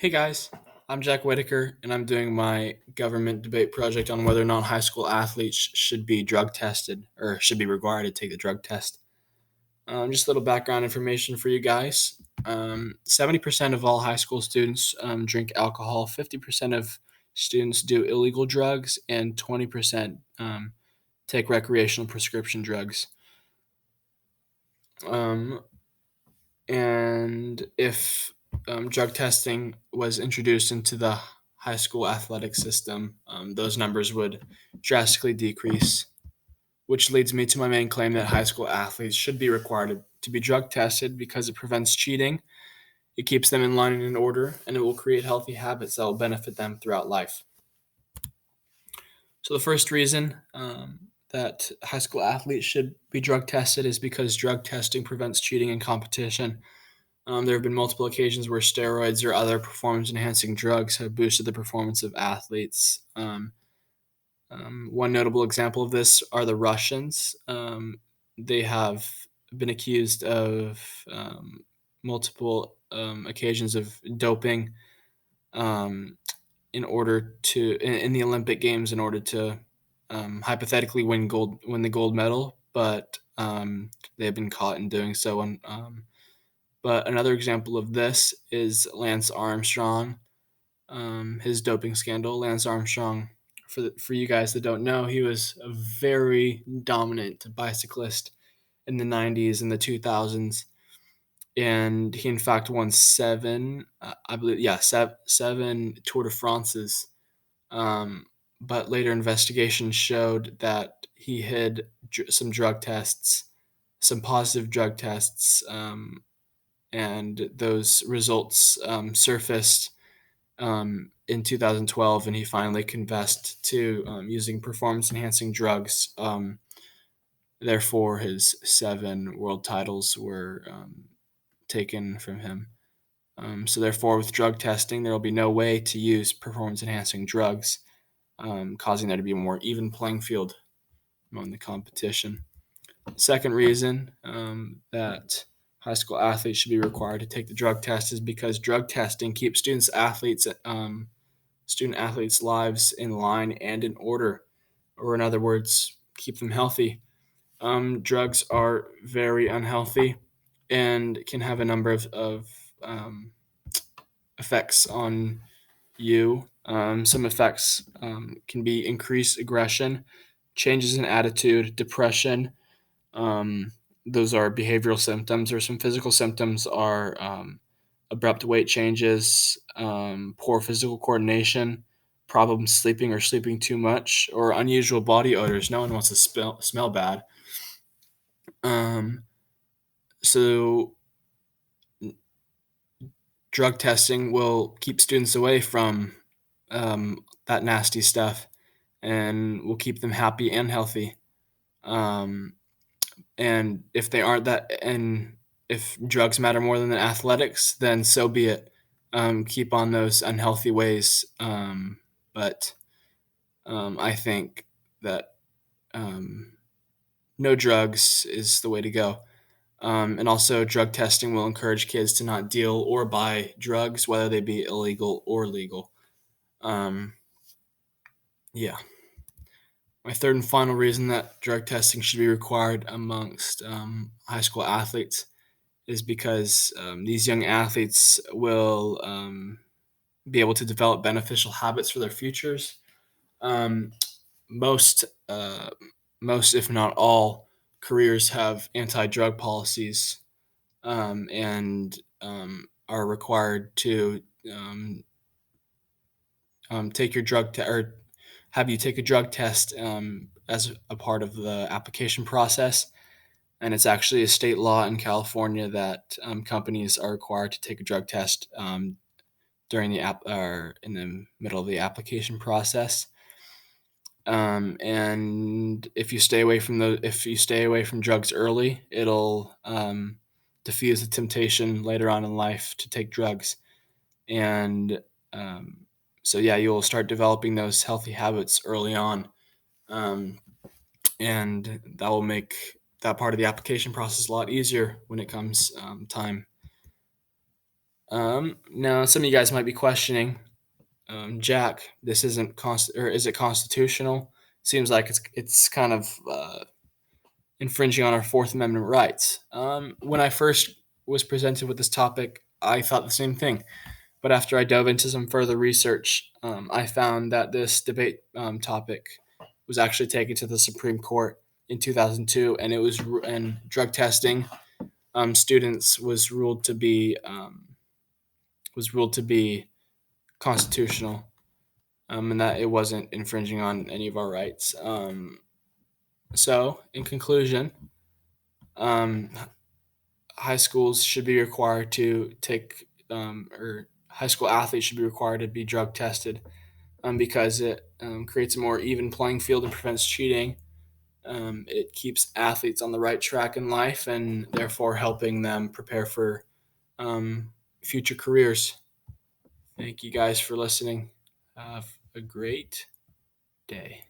Hey guys, I'm Jack Whitaker, and I'm doing my government debate project on whether or not high school athletes should be drug tested or should be required to take the drug test. Just a little background information for you guys. 70% of all high school students drink alcohol, 50% of students do illegal drugs, and 20% take recreational prescription drugs. Um, and if drug testing was introduced into the high school athletic system, those numbers would drastically decrease, which leads me to my main claim that high school athletes should be required to be drug tested because it prevents cheating, it keeps them in line and in order, and it will create healthy habits that will benefit them throughout life. So, the first reason that high school athletes should be drug tested is because drug testing prevents cheating in competition. There have been multiple occasions where steroids or other performance enhancing drugs have boosted the performance of athletes. One notable example of this are the Russians. They have been accused of multiple occasions of doping um, in the Olympic Games in order to hypothetically win the gold medal, but they have been caught in doing so. But another example of this is Lance Armstrong, his doping scandal. Lance Armstrong, for you guys that don't know, he was a very dominant bicyclist in the 90s and the 2000s. And he, in fact, won I believe, yeah, seven Tour de France's. Um, but later investigations showed that he hid some drug tests, some positive drug tests, and those results surfaced in 2012, and he finally confessed to using performance enhancing drugs. Therefore, his seven world titles were taken from him. So, therefore, with drug testing, there will be no way to use performance enhancing drugs, causing there to be a more even playing field among the competition. Second reason that high school athletes should be required to take the drug test is because drug testing keeps student athletes' lives in line and in order, or in other words, keep them healthy. Drugs are very unhealthy and can have a number of effects on you. Some effects can be increased aggression, changes in attitude, depression. Um, those are behavioral symptoms, or some physical symptoms are abrupt weight changes, poor physical coordination, problems sleeping or sleeping too much, or unusual body odors. No one wants to smell bad. Um, so, drug testing will keep students away from that nasty stuff and will keep them happy and healthy. Um, and if they aren't that, and if drugs matter more than the athletics, then so be it. Keep on those unhealthy ways. But I think that um, no drugs is the way to go. And also, drug testing will encourage kids to not deal or buy drugs, whether they be illegal or legal. Um, yeah. My third and final reason that drug testing should be required amongst high school athletes is because these young athletes will be able to develop beneficial habits for their futures. Um, most, uh, most, if not all, careers have anti-drug policies and are required to um, take your or have you take a drug test as a part of the application process. And it's actually a state law in California that companies are required to take a drug test during the app or in the middle of the application process. And if you stay away from drugs early, it'll diffuse the temptation later on in life to take drugs. And um, so, yeah, you'll start developing those healthy habits early on. Um, and that will make that part of the application process a lot easier when it comes time. Now, some of you guys might be questioning, Jack, this isn't or is it constitutional? Seems like it's kind of infringing on our Fourth Amendment rights. When I first was presented with this topic, I thought the same thing. But after I dove into some further research, I found that this debate topic was actually taken to the Supreme Court in 2002, and and drug testing students was ruled to be constitutional, and that it wasn't infringing on any of our rights. So, in conclusion, um, high schools should be required to or high school athletes should be required to be drug tested, because it creates a more even playing field and prevents cheating. It keeps athletes on the right track in life and therefore helping them prepare for um, future careers. Thank you guys for listening. Have a great day.